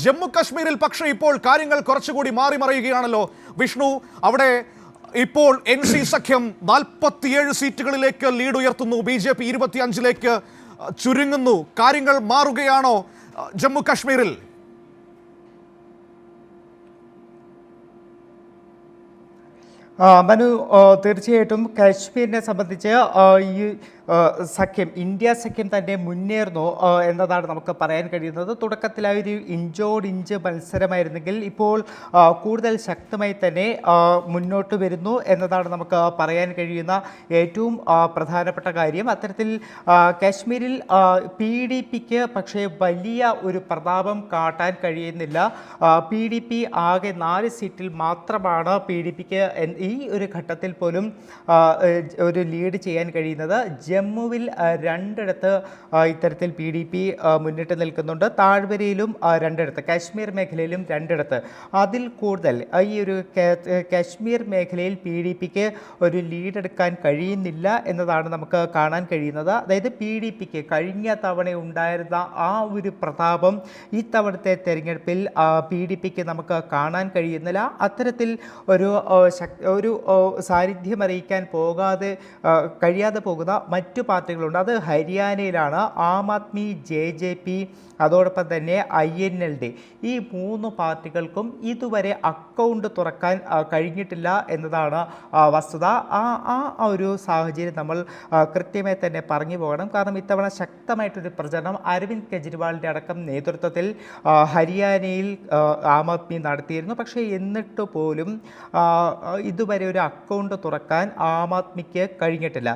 ജമ്മു കശ്മീരിൽ പക്ഷേ ഇപ്പോൾ കാര്യങ്ങൾ കുറച്ചുകൂടി മാറി മറിയുകയാണല്ലോ വിഷ്ണു. അവിടെ ഇപ്പോൾ NC സഖ്യം 47 സീറ്റുകളിലേക്ക് ലീഡ് ഉയർത്തുന്നു. BJP 25ലേക്ക് ചുരുങ്ങുന്നു. കാര്യങ്ങൾ മാറുകയാണോ ജമ്മു കശ്മീരിൽ? മനു, തീർച്ചയായിട്ടും കാശ്മീരിനെ സംബന്ധിച്ച് ഈ സഖ്യം, ഇന്ത്യ സഖ്യം തന്നെ മുന്നേറുന്നു എന്നതാണ് നമുക്ക് പറയാൻ കഴിയുന്നത്. തുടക്കത്തിലായി ഒരു ഇഞ്ചോടിഞ്ച് മത്സരമായിരുന്നെങ്കിൽ ഇപ്പോൾ കൂടുതൽ ശക്തമായി തന്നെ മുന്നോട്ട് വരുന്നു എന്നതാണ് നമുക്ക് പറയാൻ കഴിയുന്ന ഏറ്റവും പ്രധാനപ്പെട്ട കാര്യം. അത്തരത്തിൽ കാശ്മീരിൽ PDPക്ക് പക്ഷേ വലിയ ഒരു പ്രതാപം കാട്ടാൻ കഴിയുന്നില്ല. PDP ആകെ 4 സീറ്റിൽ മാത്രമാണ് PDPക്ക് ഈ ഒരു ഘട്ടത്തിൽ പോലും ഒരു ലീഡ് ചെയ്യാൻ കഴിയുന്നത്. ജമ്മുവിൽ 2ഇടത്ത് ഇത്തരത്തിൽ PDP മുന്നിട്ട് നിൽക്കുന്നുണ്ട്. താഴ്വരയിലും 2ഇടത്ത്, കാശ്മീർ മേഖലയിലും 2ഇടത്ത്. അതിൽ കൂടുതൽ ഈ ഒരു കാശ്മീർ മേഖലയിൽ PDPക്ക് ഒരു ലീഡ് എടുക്കാൻ കഴിയുന്നില്ല എന്നതാണ് നമുക്ക് കാണാൻ കഴിയുന്നത്. അതായത് PDPക്ക് കഴിഞ്ഞ തവണ ഉണ്ടായിരുന്ന ആ ഒരു പ്രതാപം ഈ തവണത്തെ തെരഞ്ഞെടുപ്പിൽ PDPക്ക് നമുക്ക് കാണാൻ കഴിയുന്നില്ല. അത്തരത്തിൽ ഒരു സാന്നിധ്യം അറിയിക്കാൻ കഴിയാതെ പോകുന്ന മറ്റു പാർട്ടികളുണ്ട്. അത് ഹരിയാനയിലാണ്. ആം ആദ്മി, JJP, അതോടൊപ്പം തന്നെ INLD, ഈ 3 പാർട്ടികൾക്കും ഇതുവരെ അക്കൗണ്ട് തുറക്കാൻ കഴിഞ്ഞിട്ടില്ല എന്നതാണ് വസ്തുത. ആ ഒരു സാഹചര്യം നമ്മൾ കൃത്യമായി തന്നെ പറഞ്ഞു പോകണം. കാരണം ഇത്തവണ ശക്തമായിട്ടൊരു പ്രചരണം അരവിന്ദ് കെജ്രിവാളിൻ്റെ അടക്കം നേതൃത്വത്തിൽ ഹരിയാനയിൽ ആം ആദ്മി നടത്തിയിരുന്നു. പക്ഷേ എന്നിട്ട് പോലും ഇതുവരെ ഒരു അക്കൗണ്ട് തുറക്കാൻ ആം ആദ്മിക്ക് കഴിഞ്ഞിട്ടില്ല.